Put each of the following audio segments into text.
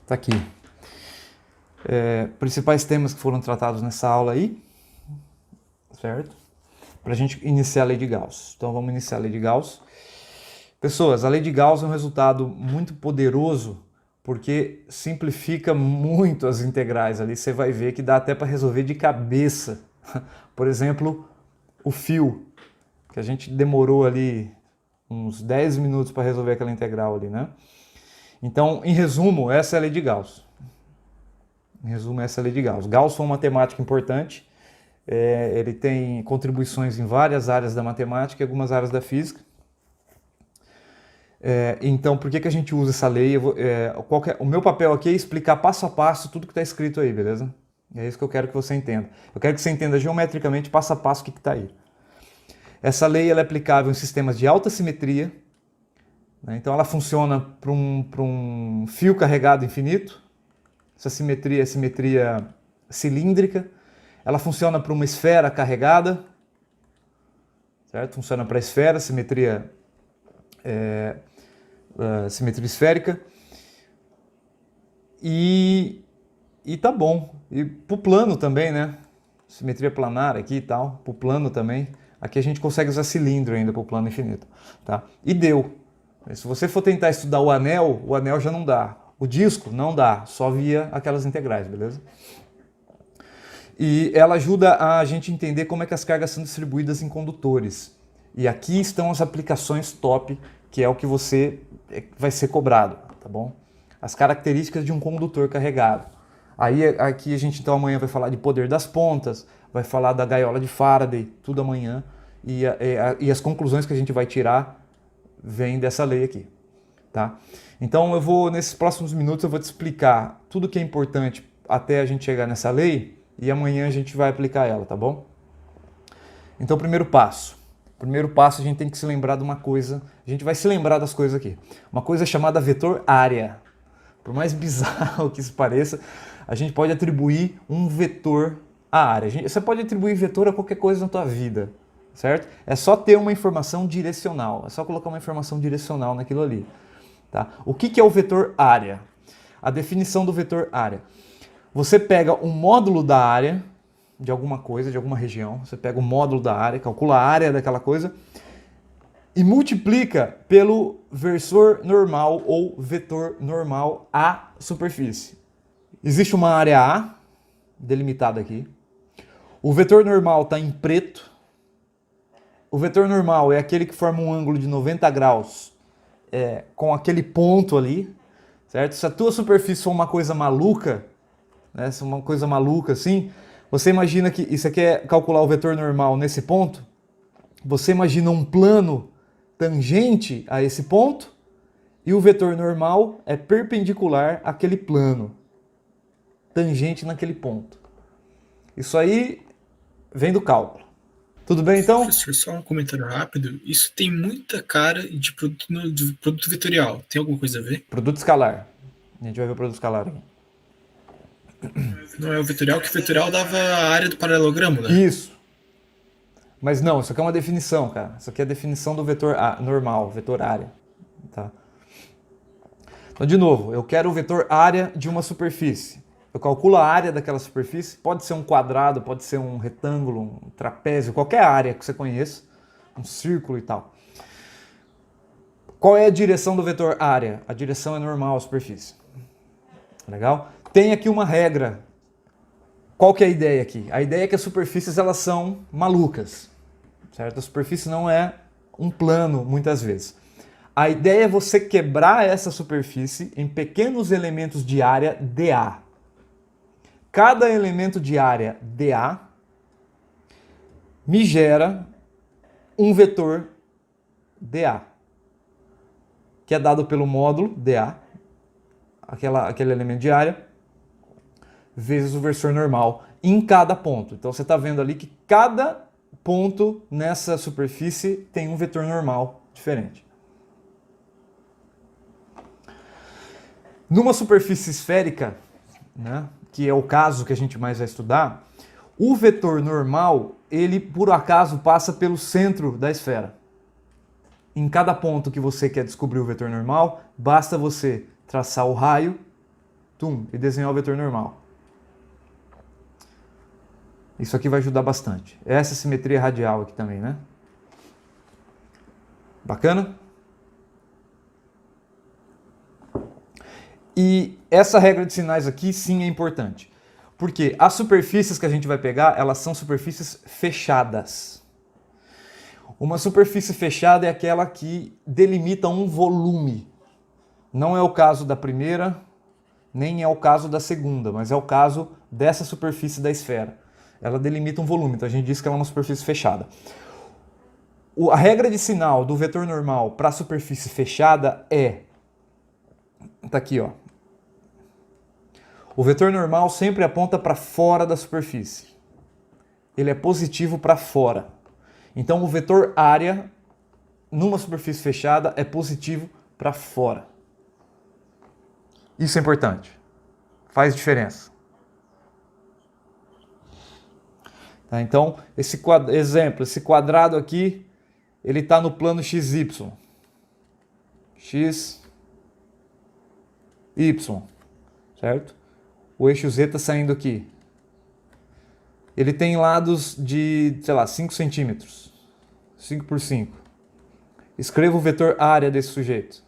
Tá aqui. Principais temas que foram tratados nessa aula aí, certo? Para a gente iniciar a lei de Gauss. Então vamos iniciar a lei de Gauss. Pessoas, a lei de Gauss é um resultado muito poderoso porque simplifica muito as integrais ali. Você vai ver que dá até para resolver de cabeça. Por exemplo, o fio, que a gente demorou ali uns 10 minutos para resolver aquela integral ali, né? Então, em resumo, essa é a lei de Gauss. Em resumo, essa é a lei de Gauss. Gauss foi um matemático importante. Ele tem contribuições em várias áreas da matemática e algumas áreas da física. Então, por que a gente usa essa lei? O meu papel aqui é explicar passo a passo tudo que está escrito aí, beleza? É isso que eu quero que você entenda. Eu quero que você entenda geometricamente, passo a passo, o que está aí. Essa lei ela é aplicável em sistemas de alta simetria. Então ela funciona para um fio carregado infinito. Essa simetria é simetria cilíndrica. Ela funciona para uma esfera carregada, certo? Funciona para a esfera, simetria esférica. E tá bom. E para o plano também, né? Simetria planar aqui e tal, para o plano também. Aqui a gente consegue usar cilindro ainda para o plano infinito. Tá? E deu. Se você for tentar estudar o anel já não dá. O disco não dá, só via aquelas integrais, beleza? E ela ajuda a gente entender como é que as cargas são distribuídas em condutores. E aqui estão as aplicações top, que é o que você vai ser cobrado, tá bom? As características de um condutor carregado. Aí aqui a gente então amanhã vai falar de poder das pontas, vai falar da gaiola de Faraday, tudo amanhã. E as conclusões que a gente vai tirar vêm dessa lei aqui, tá? Então nesses próximos minutos eu vou te explicar tudo que é importante até a gente chegar nessa lei e amanhã a gente vai aplicar ela, tá bom? Então primeiro passo a gente tem que se lembrar de uma coisa, a gente vai se lembrar das coisas aqui. Uma coisa chamada vetor área. Por mais bizarro que isso pareça, a gente pode atribuir um vetor à área. Você pode atribuir vetor a qualquer coisa na tua vida, certo? É só ter uma informação direcional, é só colocar uma informação direcional naquilo ali. Tá? O que é o vetor área? A definição do vetor área. Você pega um módulo da área de alguma coisa, de alguma região, você pega o módulo da área, calcula a área daquela coisa e multiplica pelo versor normal ou vetor normal à superfície. Existe uma área A, delimitada aqui. O vetor normal está em preto. O vetor normal é aquele que forma um ângulo de 90 graus com aquele ponto ali, certo? Se a tua superfície for uma coisa maluca, né, se uma coisa maluca assim, você imagina que isso aqui é calcular o vetor normal nesse ponto, você imagina um plano tangente a esse ponto e o vetor normal é perpendicular àquele plano, tangente naquele ponto. Isso aí vem do cálculo. Tudo bem, então? Professor, só um comentário rápido. Isso tem muita cara de produto vetorial. Tem alguma coisa a ver? Produto escalar. A gente vai ver o produto escalar aqui. Não é o vetorial, que o vetorial dava a área do paralelogramo, né? Isso. Mas não, isso aqui é uma definição, cara. Isso aqui é a definição do vetor normal, vetor área. Tá? Então, de novo, eu quero o vetor área de uma superfície. Eu calculo a área daquela superfície, pode ser um quadrado, pode ser um retângulo, um trapézio, qualquer área que você conheça, um círculo e tal. Qual é a direção do vetor área? A direção é normal à superfície. Legal? Tem aqui uma regra. Qual que é a ideia aqui? A ideia é que as superfícies elas são malucas, certo? A superfície não é um plano muitas vezes. A ideia é você quebrar essa superfície em pequenos elementos de área dA. Cada elemento de área dA me gera um vetor dA, que é dado pelo módulo dA, aquele elemento de área, vezes o versor normal em cada ponto. Então você está vendo ali que cada ponto nessa superfície tem um vetor normal diferente. Numa superfície esférica, né, que é o caso que a gente mais vai estudar, o vetor normal, ele por acaso passa pelo centro da esfera. Em cada ponto que você quer descobrir o vetor normal, basta você traçar o raio e desenhar o vetor normal. Isso aqui vai ajudar bastante. Essa simetria radial aqui também, né? Bacana? E essa regra de sinais aqui sim é importante. Porque as superfícies que a gente vai pegar, elas são superfícies fechadas. Uma superfície fechada é aquela que delimita um volume. Não é o caso da primeira, nem é o caso da segunda, mas é o caso dessa superfície da esfera. Ela delimita um volume, então a gente diz que ela é uma superfície fechada. A regra de sinal do vetor normal para a superfície fechada é... Tá aqui, ó. O vetor normal sempre aponta para fora da superfície. Ele é positivo para fora. Então o vetor área numa superfície fechada é positivo para fora. Isso é importante. Faz diferença. Tá, então, esse quadrado aqui, ele está no plano XY. X, Y, certo? O eixo Z está saindo aqui. Ele tem lados de, sei lá, 5 centímetros. 5 por 5. Escreva o vetor área desse sujeito.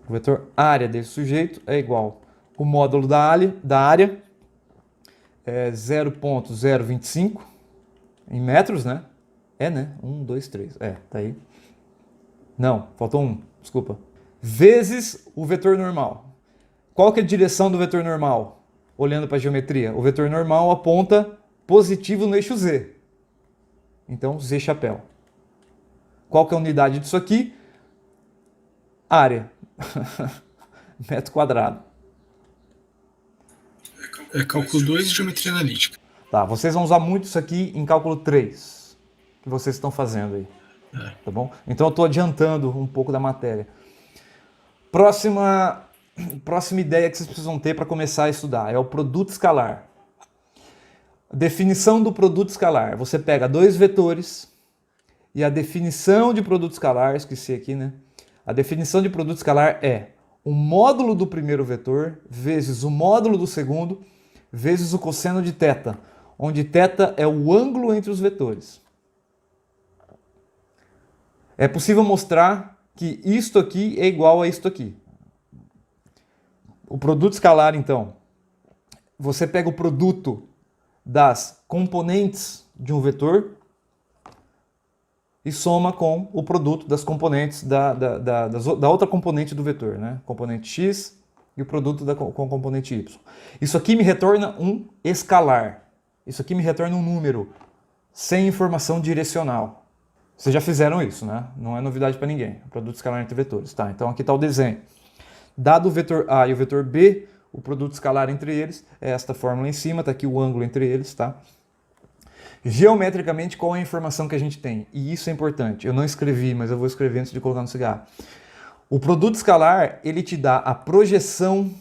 O vetor área desse sujeito é igual. O módulo da área é 0,025 em metros, né? É, né? 1, 2, 3. É, tá aí. Não, faltou um, desculpa. Vezes o vetor normal. Qual que é a direção do vetor normal? Olhando para a geometria. O vetor normal aponta positivo no eixo Z. Então, Z chapéu. Qual que é a unidade disso aqui? Área. Metro quadrado. É cálculo 2 de geometria analítica. Tá, vocês vão usar muito isso aqui em cálculo 3, que vocês estão fazendo aí. Tá bom? Então eu estou adiantando um pouco da matéria. Próxima ideia que vocês precisam ter para começar a estudar é o produto escalar. Definição do produto escalar. Você pega dois vetores e a definição de produto escalar, esqueci aqui, né? A definição de produto escalar é o módulo do primeiro vetor vezes o módulo do segundo vezes o cosseno de θ, onde θ é o ângulo entre os vetores. É possível mostrar que isto aqui é igual a isto aqui. O produto escalar, então, você pega o produto das componentes de um vetor e soma com o produto das componentes da outra componente do vetor, né? Componente x e o produto com a componente y. Isso aqui me retorna um escalar. Isso aqui me retorna um número sem informação direcional. Vocês já fizeram isso, né? Não é novidade para ninguém. Produto escalar entre vetores. Tá, então aqui está o desenho. Dado o vetor A e o vetor B, o produto escalar entre eles é esta fórmula em cima, está aqui o ângulo entre eles, tá? Geometricamente, qual é a informação que a gente tem? E isso é importante. Eu não escrevi, mas eu vou escrever antes de colocar no cigarro. O produto escalar, ele te dá a projeção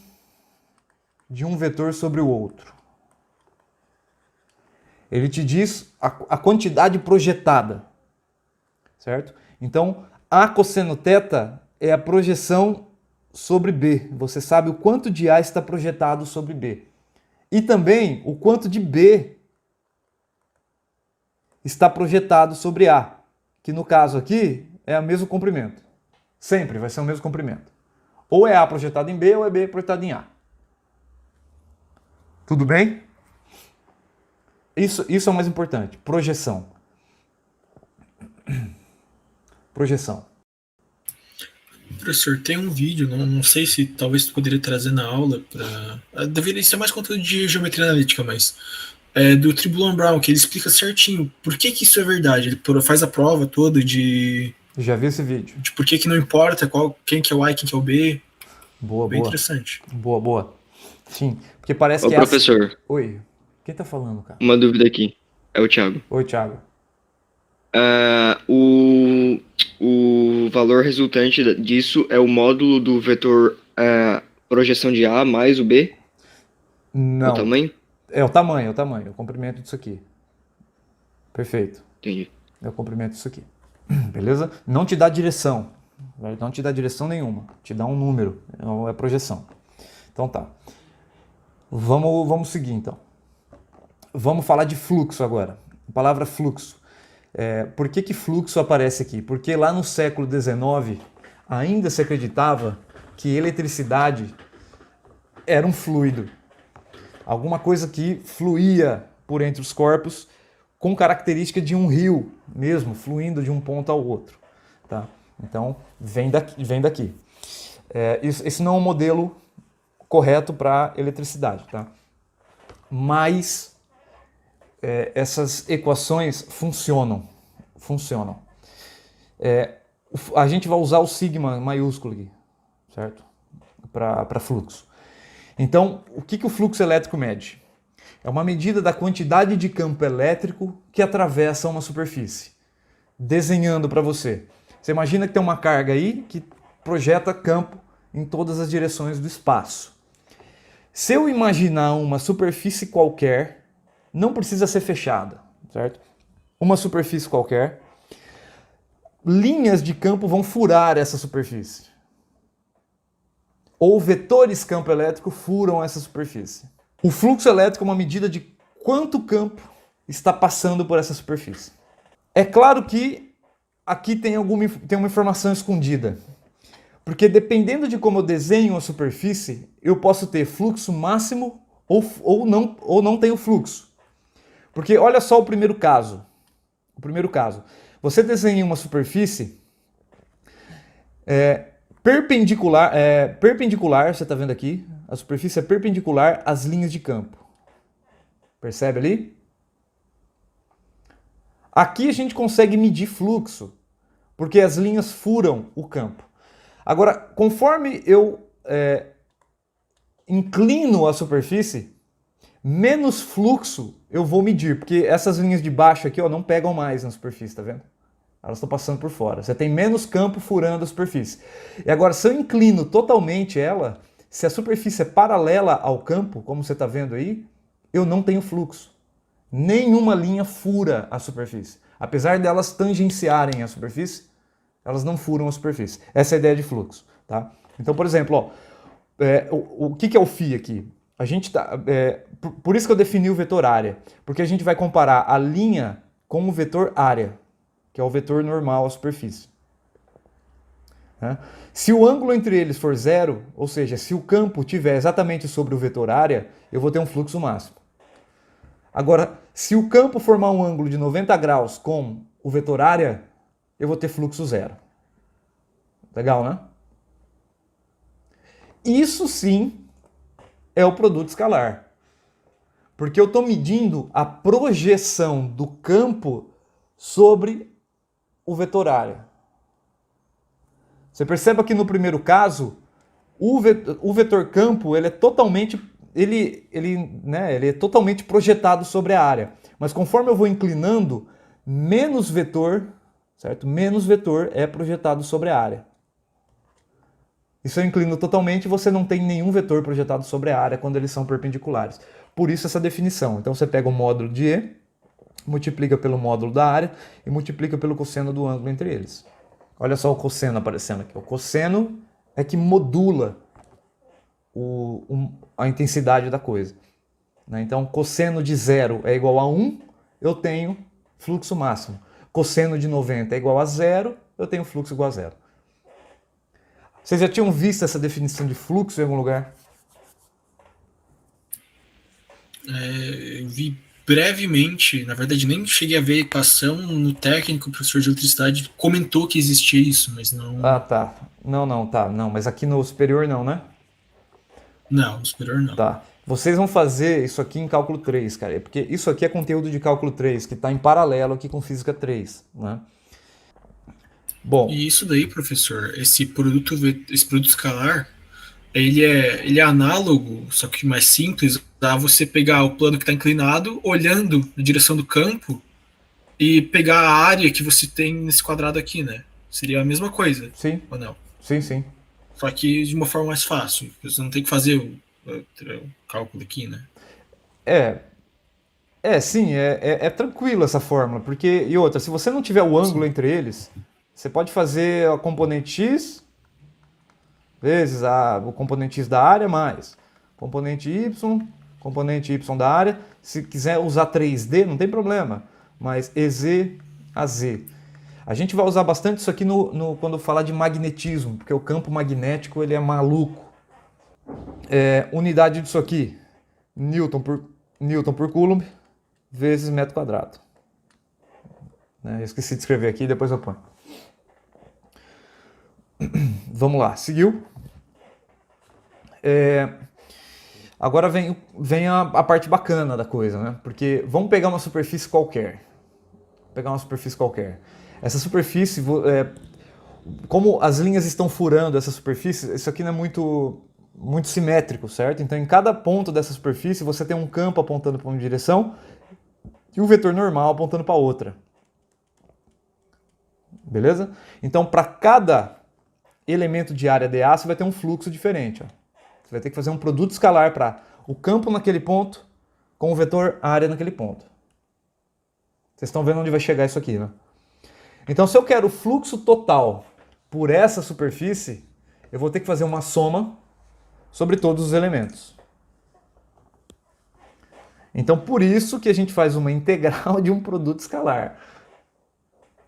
de um vetor sobre o outro. Ele te diz a quantidade projetada, certo? Então, A cosseno θ é a projeção sobre B. Você sabe o quanto de A está projetado sobre B. E também o quanto de B está projetado sobre A, que no caso aqui é o mesmo comprimento. Sempre vai ser o mesmo comprimento. Ou é A projetado em B ou é B projetado em A. Tudo bem? Isso é o mais importante. Projeção. Projeção. Professor, tem um vídeo, não sei se talvez tu poderia trazer na aula para... Deveria ser mais conteúdo de geometria analítica, mas... do Tribulon Brown, que ele explica certinho por que isso é verdade. Ele faz a prova toda de... Já vi esse vídeo. De por que não importa quem que é o A e quem que é o B. Boa, bem boa. Interessante. Boa. Sim, porque parece Ô, que professor. Oi, quem tá falando, cara? Uma dúvida aqui. É o Thiago. Oi, Thiago. O valor resultante disso é o módulo do vetor projeção de A mais o B? Não. O tamanho? É o tamanho, o comprimento disso aqui. Perfeito. Entendi. É o comprimento disso aqui. Beleza? Não te dá direção. Não te dá direção nenhuma, te dá um número, é projeção. Então tá. Vamos seguir então. Vamos falar de fluxo agora. A palavra fluxo. Por que fluxo aparece aqui? Porque lá no século XIX ainda se acreditava que eletricidade era um fluido. Alguma coisa que fluía por entre os corpos com característica de um rio mesmo, fluindo de um ponto ao outro. Tá? Então, vem daqui. Esse não é um modelo correto para eletricidade. Tá? Mas essas equações funcionam. A gente vai usar o sigma maiúsculo aqui, certo? Para fluxo. Então, o que o fluxo elétrico mede? É uma medida da quantidade de campo elétrico que atravessa uma superfície. Desenhando para você. Você imagina que tem uma carga aí que projeta campo em todas as direções do espaço. Se eu imaginar uma superfície qualquer, não precisa ser fechada, certo? Uma superfície qualquer, linhas de campo vão furar essa superfície. Ou vetores campo elétrico furam essa superfície. O fluxo elétrico é uma medida de quanto campo está passando por essa superfície. É claro que aqui tem uma informação escondida. Porque dependendo de como eu desenho a superfície, eu posso ter fluxo máximo ou não tenho fluxo. Porque olha só o primeiro caso. Você desenha uma superfície perpendicular, você está vendo aqui, a superfície é perpendicular às linhas de campo. Percebe ali? Aqui a gente consegue medir fluxo, porque as linhas furam o campo. Agora, conforme eu inclino a superfície, menos fluxo eu vou medir, porque essas linhas de baixo aqui não pegam mais na superfície, tá vendo? Elas estão passando por fora. Você tem menos campo furando a superfície. E agora, se eu inclino totalmente ela, se a superfície é paralela ao campo, como você está vendo aí, eu não tenho fluxo. Nenhuma linha fura a superfície. Apesar delas tangenciarem a superfície, elas não furam a superfície. Essa é a ideia de fluxo. Tá? Então, por exemplo, o que é o φ aqui? A gente por isso que eu defini o vetor área. Porque a gente vai comparar a linha com o vetor área, que é o vetor normal à superfície. Se o ângulo entre eles for zero, ou seja, se o campo estiver exatamente sobre o vetor área, eu vou ter um fluxo máximo. Agora, se o campo formar um ângulo de 90 graus com o vetor área, eu vou ter fluxo zero. Legal, né? Isso sim é o produto escalar. Porque eu estou medindo a projeção do campo sobre o vetor área. Você perceba que no primeiro caso, o vetor campo ele é totalmente projetado sobre a área. Mas conforme eu vou inclinando, menos vetor, certo? Menos vetor é projetado sobre a área. E se eu inclino totalmente, você não tem nenhum vetor projetado sobre a área quando eles são perpendiculares. Por isso essa definição. Então você pega o módulo de E, multiplica pelo módulo da área e multiplica pelo cosseno do ângulo entre eles. Olha só o cosseno aparecendo aqui. O cosseno é que modula a intensidade da coisa. Então, cosseno de 0 é igual a 1, eu tenho fluxo máximo. Cosseno de 90 é igual a 0, eu tenho fluxo igual a 0. Vocês já tinham visto essa definição de fluxo em algum lugar? Eu vi brevemente, na verdade nem cheguei a ver a equação no técnico, o professor de eletricidade comentou que existia isso, mas não... Ah, tá. Não, mas aqui no superior não, né? Não, no superior não. Tá. Vocês vão fazer isso aqui em cálculo 3, cara, porque isso aqui é conteúdo de cálculo 3, que está em paralelo aqui com física 3, né? Bom. E isso daí, professor, esse produto escalar, ele é análogo, só que mais simples, a você pegar o plano que está inclinado, olhando na direção do campo e pegar a área que você tem nesse quadrado aqui, né? Seria a mesma coisa, sim. Ou não? Sim. Só que de uma forma mais fácil. Você não tem que fazer o cálculo aqui, né? Sim, é tranquilo essa fórmula, porque, e outra, se você não tiver o ângulo entre eles, Você pode fazer a componente x vezes o componente x da área mais componente y da área. Se quiser usar 3D, não tem problema, mas EZ a Z. A gente vai usar bastante isso aqui quando falar de magnetismo, porque o campo magnético ele é maluco. Unidade disso aqui, Newton por Coulomb, vezes metro quadrado. Eu esqueci de escrever aqui, depois eu ponho. Vamos lá, seguiu. Agora vem a parte bacana da coisa, né? Porque vamos pegar uma superfície qualquer. Essa superfície, como as linhas estão furando essa superfície, isso aqui não é muito simétrico, certo? Então, em cada ponto dessa superfície, você tem um campo apontando para uma direção e um vetor normal apontando para outra. Beleza? Então, para cada elemento de área dA, você vai ter um fluxo diferente. Ó. Você vai ter que fazer um produto escalar para o campo naquele ponto com o vetor área naquele ponto. Vocês estão vendo onde vai chegar isso aqui, né? Então, se eu quero o fluxo total por essa superfície, eu vou ter que fazer uma soma sobre todos os elementos. Então, por isso que a gente faz uma integral de um produto escalar.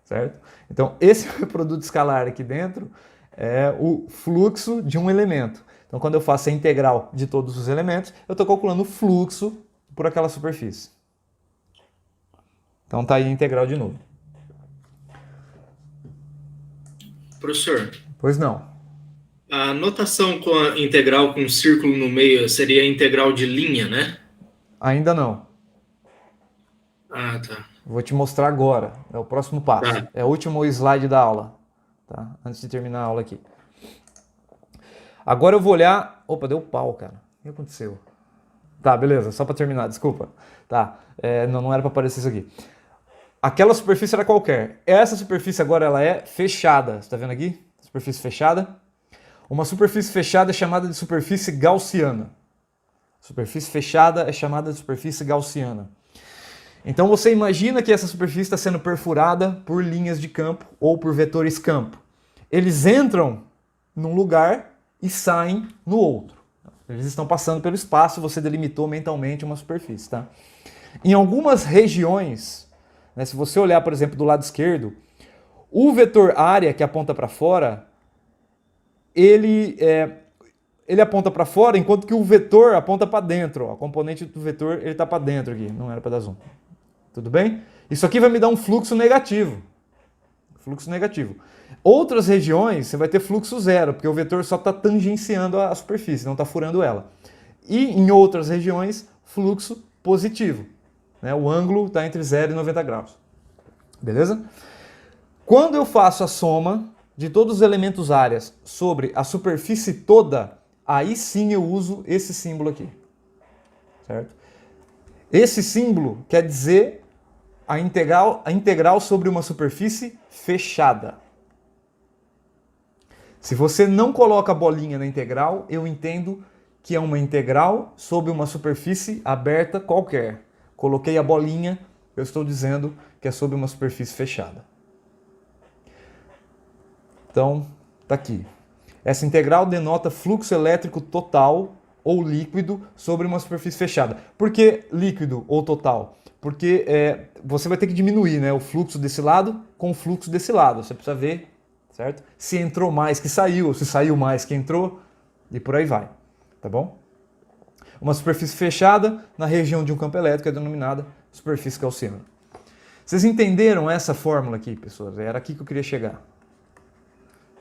Certo? Então, esse produto escalar aqui dentro é o fluxo de um elemento. Então, quando eu faço a integral de todos os elementos, eu estou calculando o fluxo por aquela superfície. Então, está aí a integral de novo. Professor, Pois não. a notação com a integral com um círculo no meio seria a integral de linha, né? Ainda não. Ah, tá. Vou te mostrar agora. É o próximo passo. Tá. É o último slide da aula. Tá? Antes de terminar a aula aqui. Agora eu vou olhar... Opa, deu pau, cara. O que aconteceu? Tá, beleza. Só para terminar, desculpa. Tá. Não era para aparecer isso aqui. Aquela superfície era qualquer. Essa superfície agora ela é fechada. Você tá vendo aqui? Superfície fechada. Uma superfície fechada é chamada de superfície gaussiana. Superfície fechada é chamada de superfície gaussiana. Então você imagina que essa superfície está sendo perfurada por linhas de campo ou por vetores campo. Eles entram num lugar e saem no outro. Eles estão passando pelo espaço, você delimitou mentalmente uma superfície. Tá? Em algumas regiões, né, se você olhar, por exemplo, do lado esquerdo, o vetor área que aponta para fora, ele aponta para fora, enquanto que o vetor aponta para dentro. Ó. A componente do vetor está para dentro aqui, não era para dar zoom. Tudo bem? Isso aqui vai me dar um fluxo negativo. Fluxo negativo. Outras regiões, você vai ter fluxo zero, porque o vetor só está tangenciando a superfície, não está furando ela. E em outras regiões, fluxo positivo. Né? O ângulo está entre 0 e 90 graus. Beleza? Quando eu faço a soma de todos os elementos áreas sobre a superfície toda, aí sim eu uso esse símbolo aqui. Certo? Esse símbolo quer dizer a integral sobre uma superfície fechada. Se você não coloca a bolinha na integral, eu entendo que é uma integral sobre uma superfície aberta qualquer. Coloquei a bolinha, eu estou dizendo que é sobre uma superfície fechada. Então, tá aqui. Essa integral denota fluxo elétrico total ou líquido sobre uma superfície fechada. Por que líquido ou total? Porque você vai ter que diminuir, né, o fluxo desse lado com o fluxo desse lado. Você precisa ver, certo? Se entrou mais que saiu, ou se saiu mais que entrou, e por aí vai. Tá bom? Uma superfície fechada na região de um campo elétrico é denominada superfície gaussiana. Vocês entenderam essa fórmula aqui, pessoas? Era aqui que eu queria chegar.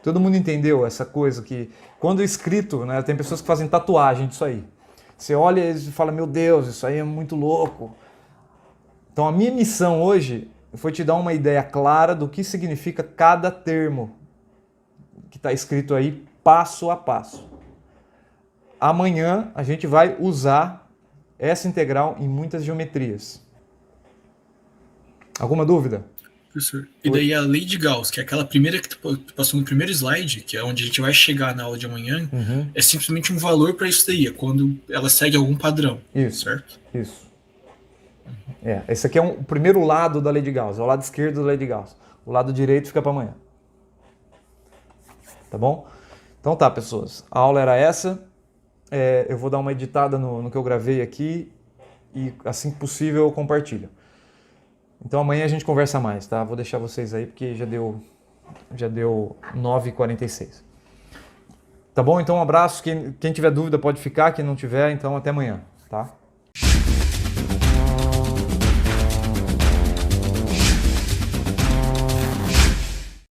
Todo mundo entendeu essa coisa que, quando escrito, né, tem pessoas que fazem tatuagem disso aí. Você olha e fala, meu Deus, isso aí é muito louco. Então a minha missão hoje foi te dar uma ideia clara do que significa cada termo que está escrito aí, passo a passo. Amanhã a gente vai usar essa integral em muitas geometrias. Alguma dúvida? Professor, e daí a lei de Gauss, que é aquela primeira que tu passou no primeiro slide, que é onde a gente vai chegar na aula de amanhã, é simplesmente um valor para isso daí, é quando ela segue algum padrão, Isso, certo? isso. Esse aqui é o primeiro lado da lei de Gauss, é o lado esquerdo da lei de Gauss. O lado direito fica para amanhã. tá bom? Então tá, pessoas, a aula era essa. Eu vou dar uma editada no que eu gravei aqui e assim que possível eu compartilho. Então amanhã a gente conversa mais, tá? Vou deixar vocês aí porque já deu 9h46. Tá bom? Então um abraço. Quem tiver dúvida pode ficar, quem não tiver, então até amanhã, tá?